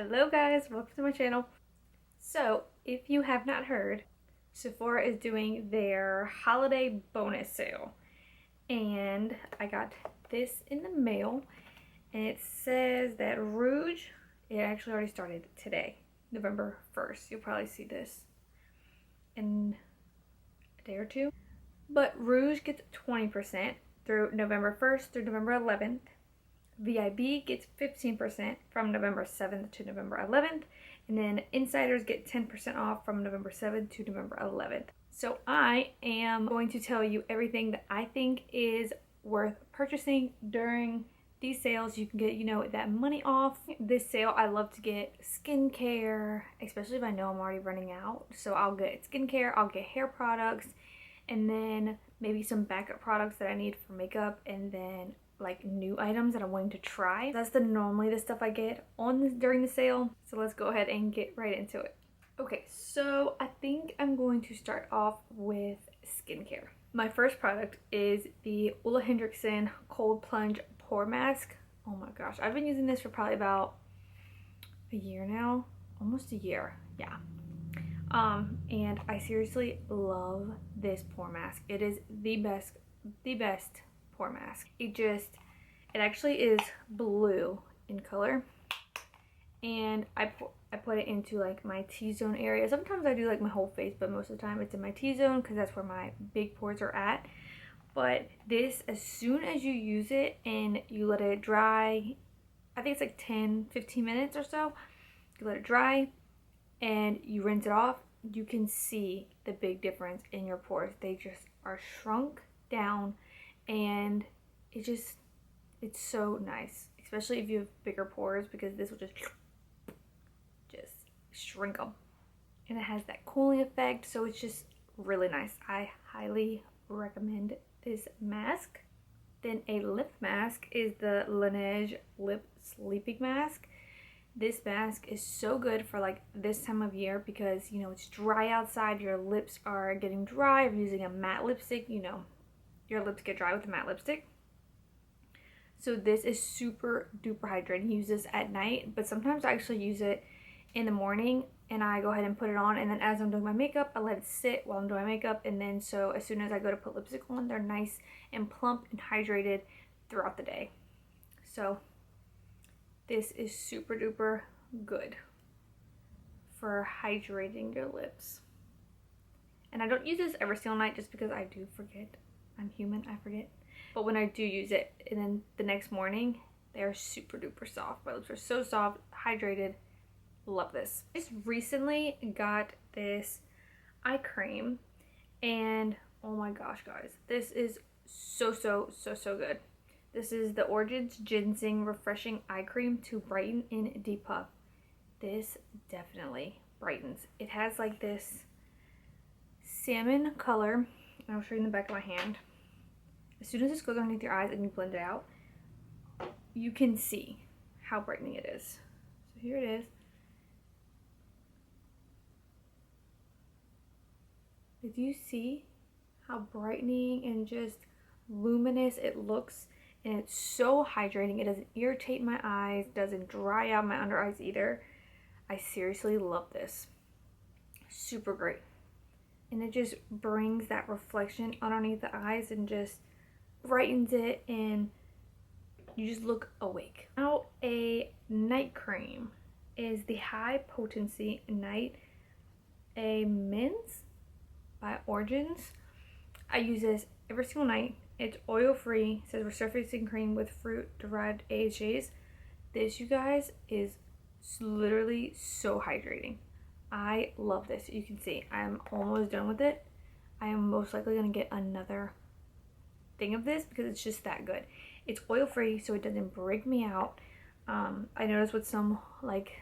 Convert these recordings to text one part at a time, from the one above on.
Hello guys, welcome to my channel. So if you have not heard, Sephora is doing their holiday bonus sale and I got this in the mail and it says that Rouge, it actually already started today, November 1st. You'll probably see this in a day or two. But Rouge gets 20% through November 1st through November 11th. VIB gets 15% from November 7th to November 11th, and then Insiders get 10% off from November 7th to November 11th. So I am going to tell you everything that I think is worth purchasing during these sales. You can get, that money off. This sale, I love to get skincare, especially if I know I'm already running out. So I'll get skincare, I'll get hair products, and then maybe some backup products that I need for makeup, and then like new items that I'm wanting to try. That's normally the stuff I get during the sale. So let's go ahead and get right into it. Okay, so I think I'm going to start off with skincare. My first product is the Ole Henriksen Cold Plunge Pore Mask. Oh my gosh, I've been using this for probably about a year now, almost a year, yeah. And I seriously love this pore mask. It is the best pore mask. It actually is blue in color, and I put it into like my T-zone area. Sometimes I do like my whole face, but most of the time it's in my T-zone because that's where my big pores are at. But this, as soon as you use it and you let it dry, I think it's like 10-15 minutes or so, you let it dry and you rinse it off, you can see the big difference in your pores. They just are shrunk down, and it's so nice, especially if you have bigger pores, because this will just shrink them, and it has that cooling effect, so it's just really nice. I highly recommend this mask. Then a lip mask is the Laneige Lip Sleeping Mask. This mask is so good for like this time of year because it's dry outside, your lips are getting dry. If you're using a matte lipstick, your lips get dry with a matte lipstick. So this is super duper hydrating. Use this at night, but sometimes I actually use it in the morning and I go ahead and put it on, and then as I'm doing my makeup, I let it sit while I'm doing my makeup, and then so as soon as I go to put lipstick on, they're nice and plump and hydrated throughout the day. So this is super duper good for hydrating your lips. And I don't use this every single night just because I do forget. I'm human, I forget. But when I do use it, and then the next morning, they're super duper soft. My lips are so soft, hydrated. Love this. I just recently got this eye cream, and oh my gosh, guys, this is so good. This is the Origins Ginseng Refreshing Eye Cream to Brighten and Depuff. This definitely brightens. It has like this salmon color, and I'll show you in the back of my hand. As soon as this goes underneath your eyes and you blend it out, you can see how brightening it is. So here it is. Do you see how brightening and just luminous it looks? And it's so hydrating. It doesn't irritate my eyes, doesn't dry out my under eyes either. I seriously love this. Super great. And it just brings that reflection underneath the eyes and just brightens it, and you just look awake. Now a night cream is the High Potency Night Amends by Origins. I use this every single night. It's oil-free, says resurfacing cream with fruit-derived AHAs. This, you guys, is literally so hydrating. I love this. You can see I'm almost done with it. I am most likely going to get another thing of this because it's just that good. It's oil-free, so it doesn't break me out. I noticed with some like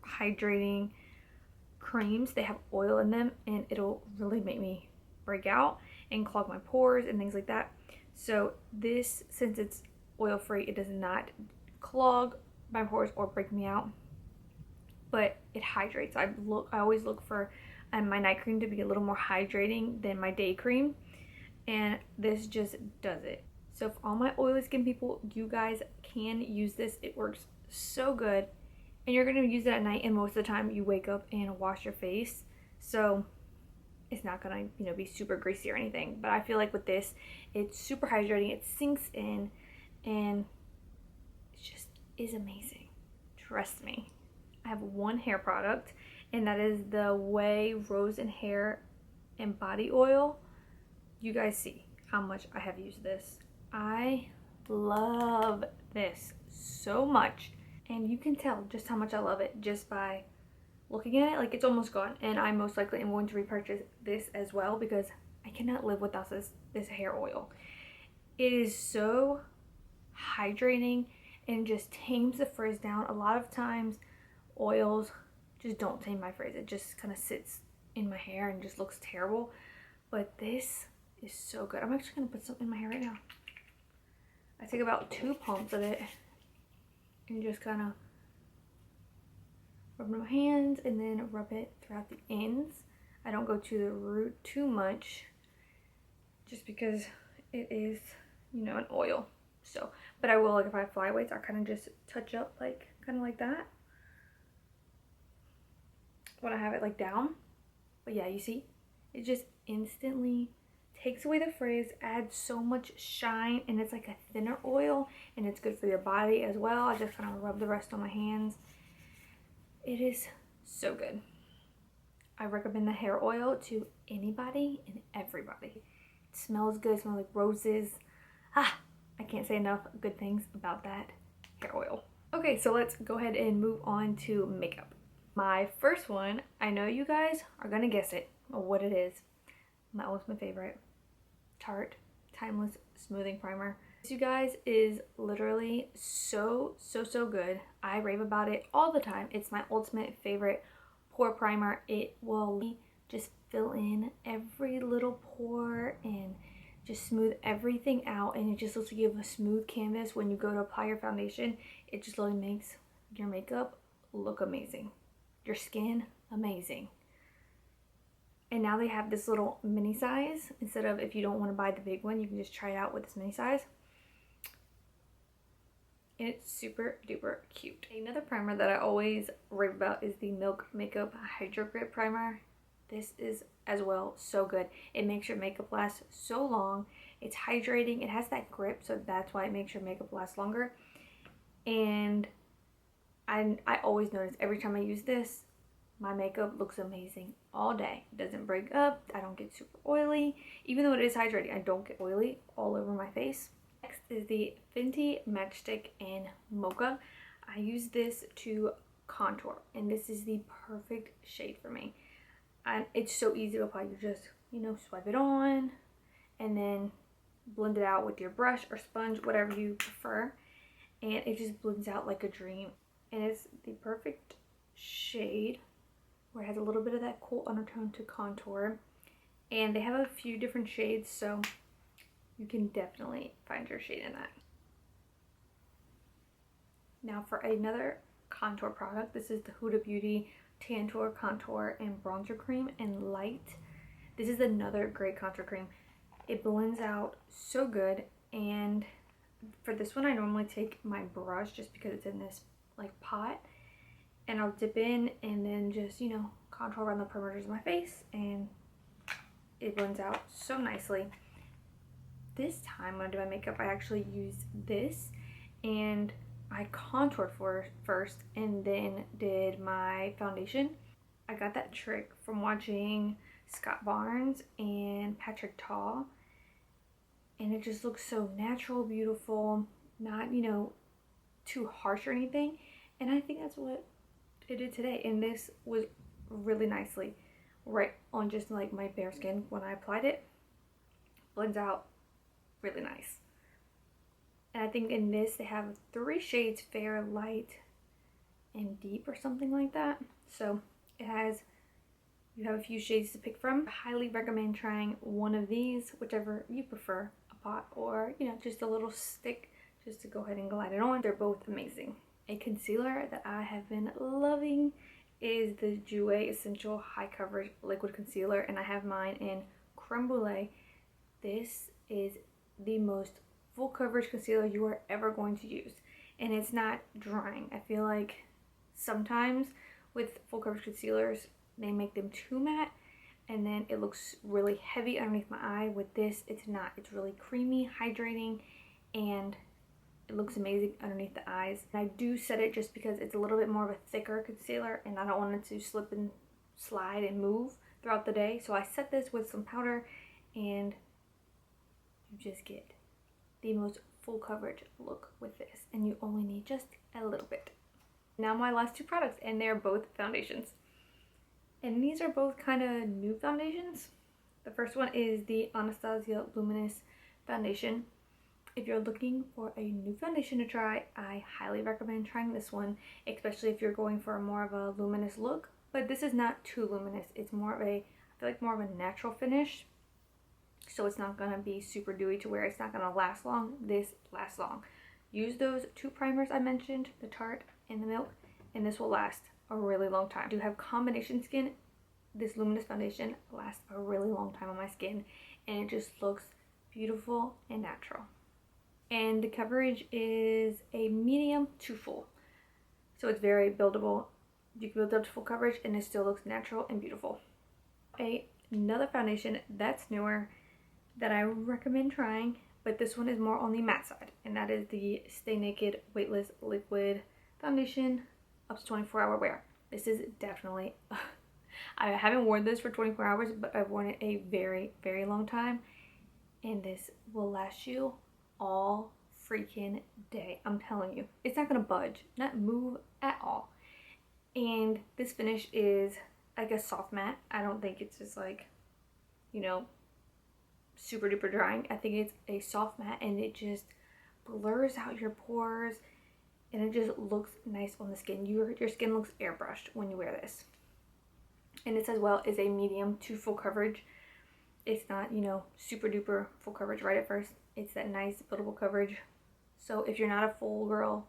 hydrating creams, they have oil in them, and it'll really make me break out and clog my pores and things like that. So this, since it's oil free, it does not clog my pores or break me out, but it hydrates. I always look for my night cream to be a little more hydrating than my day cream, and this just does it. So for all my oily skin people, you guys can use this. It works so good. and you're going to use it at night, and most of the time you wake up and wash your face, so it's not gonna, you know, be super greasy or anything. But I feel like with this, it's super hydrating, it sinks in, and it just is amazing. Trust me. I have one hair product, and that is the Way Rose and Hair and Body Oil. You guys see how much I have used this. I love this so much, and you can tell just how much I love it just by looking at it. Like, it's almost gone, and I most likely am going to repurchase this as well because I cannot live without this hair oil. It is so hydrating and just tames the frizz down. A lot of times oils just don't tame my frizz. It just kind of sits in my hair and just looks terrible, but this is so good. I'm actually gonna put some in my hair right now. I take about 2 pumps of it and just kind of rub it in my hands and then rub it throughout the ends. I don't go to the root too much just because it is, you know, an oil. So, but I will, like, if I have flyaways, I kind of just touch up, like, kind of like that when I have it, like, down. But yeah, you see, it just instantly takes away the frizz, adds so much shine, and it's like a thinner oil, and it's good for your body as well. I just kind of rub the rest on my hands. It is so good. I recommend the hair oil to anybody and everybody. It smells good, it smells like roses. I can't say enough good things about that hair oil. Okay, so let's go ahead and move on to makeup. My first one, I know you guys are gonna guess it, or what it is. That was my favorite. Tarte Timeless Smoothing Primer. This, you guys, is literally so good. I rave about it all the time. It's my ultimate favorite pore primer. It will just fill in every little pore and just smooth everything out, and it just looks like you have a smooth canvas when you go to apply your foundation. It just really makes your makeup look amazing, your skin amazing. And now they have this little mini size. Instead of, if you don't want to buy the big one, you can just try it out with this mini size. And it's super duper cute. Another primer that I always rave about is the Milk Makeup Hydro Grip Primer. This is as well so good. It makes your makeup last so long. It's hydrating. It has that grip, so that's why it makes your makeup last longer. And I always notice every time I use this, my makeup looks amazing all day. It doesn't break up. I don't get super oily. Even though it is hydrating, I don't get oily all over my face. Next is the Fenty Matchstick in Mocha. I use this to contour, and this is the perfect shade for me. And it's so easy to apply. You just, you know, swipe it on and then blend it out with your brush or sponge, whatever you prefer. And it just blends out like a dream. And it's the perfect shade where it has a little bit of that cool undertone to contour. And they have a few different shades, so you can definitely find your shade in that. Now for another contour product, this is the Huda Beauty Tantour Contour and Bronzer Cream in Light. This is another great contour cream. It blends out so good, and for this one I normally take my brush just because it's in this like pot, and I'll dip in and then just, you know, contour around the perimeters of my face, and it blends out so nicely. This time when I do my makeup, I actually use this, and I contoured first and then did my foundation. I got that trick from watching Scott Barnes and Patrick Ta, and it just looks so natural, beautiful, not, you know, too harsh or anything. And I think that's what it did today, and this was really nicely right on just like my bare skin when I applied it. Blends out really nice. And I think in this they have 3 shades, fair, light, and deep, or something like that. So it has, you have a few shades to pick from. I highly recommend trying one of these, whichever you prefer, a pot or, you know, just a little stick, just to go ahead and glide it on. They're both amazing. A concealer that I have been loving is the Jouer Essential High Coverage Liquid Concealer, and I have mine in Creme Brulee. This is the most full coverage concealer you are ever going to use, and it's not drying. I feel like Sometimes with full coverage concealers, they make them too matte and then it looks really heavy underneath my eye. With this, it's not. It's really creamy, hydrating, and it looks amazing underneath the eyes. And I do set it just because it's a little bit more of a thicker concealer and I don't want it to slip and slide and move throughout the day. So I set this with some powder and you just get the most full coverage look with this. And you only need just a little bit. Now my last two products, and they're both foundations. And these are both kind of new foundations. The first one is the Anastasia Luminous Foundation. If you're looking for a new foundation to try, I highly recommend trying this one, especially if you're going for more of a luminous look. But this is not too luminous. It's more of a, I feel like more of a natural finish. So it's not going to be super dewy to where it's not going to last long. This lasts long. Use those two primers I mentioned, the Tarte and the Milk, and this will last a really long time. I do have combination skin. This luminous foundation lasts a really long time on my skin and it just looks beautiful and natural. And the coverage is a medium to full. So it's very buildable. You can build up to full coverage and it still looks natural and beautiful. Another foundation that's newer that I recommend trying, but this one is more on the matte side, and that is the Stay Naked Weightless Liquid Foundation up to 24-hour wear. This is definitely, I haven't worn this for 24 hours, but I've worn it a very, very long time, and this will last you all freaking day. I'm telling you, it's not gonna budge, not move at all. And this finish is like a soft matte. I don't think it's just like, you know, super duper drying. I think it's a soft matte and it just blurs out your pores and it just looks nice on the skin. Your skin looks airbrushed when you wear this. And this as well is a medium to full coverage. It's not, you know, super duper full coverage right at first. It's that nice buildable coverage. So if you're not a full girl,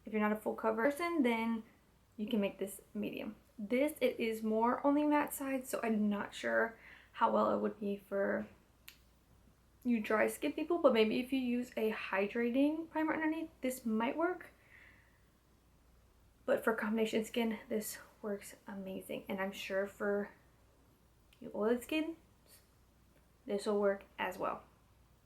if you're not a full cover person, then you can make this medium. This, it is more on the matte side, so I'm not sure how well it would be for you dry skin people, but maybe if you use a hydrating primer underneath, this might work. But for combination skin, this works amazing, and I'm sure for you oily skin, this will work as well.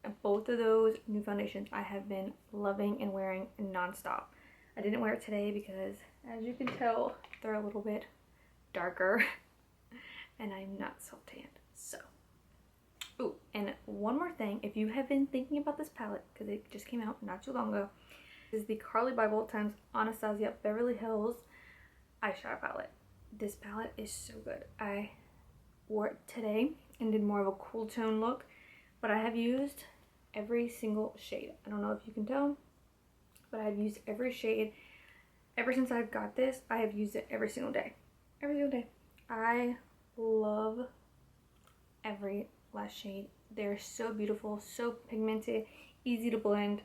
And both of those new foundations I have been loving and wearing non-stop. I didn't wear it today because, as you can tell, they're a little bit darker and I'm not so tanned. So, ooh, and one more thing, if you have been thinking about this palette, because it just came out not too long ago, is the Carly Bible times Anastasia Beverly Hills eyeshadow palette. This palette is so good. I wore it today and did more of a cool tone look, but I have used every single shade. I don't know if you can tell, but I've used every shade. Ever since I've got this, I have used it every single day. Every single day. I love every last shade. They're so beautiful, so pigmented, easy to blend.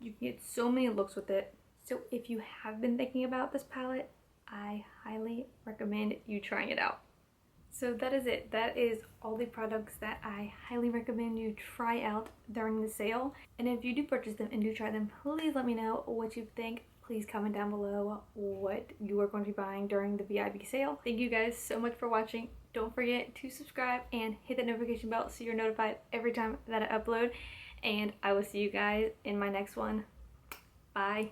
You can get so many looks with it. So if you have been thinking about this palette, I highly recommend you trying it out. So that is it. That is all the products that I highly recommend you try out during the sale. And if you do purchase them and do try them, please let me know what you think. Please comment down below what you are going to be buying during the VIB sale. Thank you guys so much for watching. Don't forget to subscribe and hit that notification bell so you're notified every time that I upload. And I will see you guys in my next one. Bye.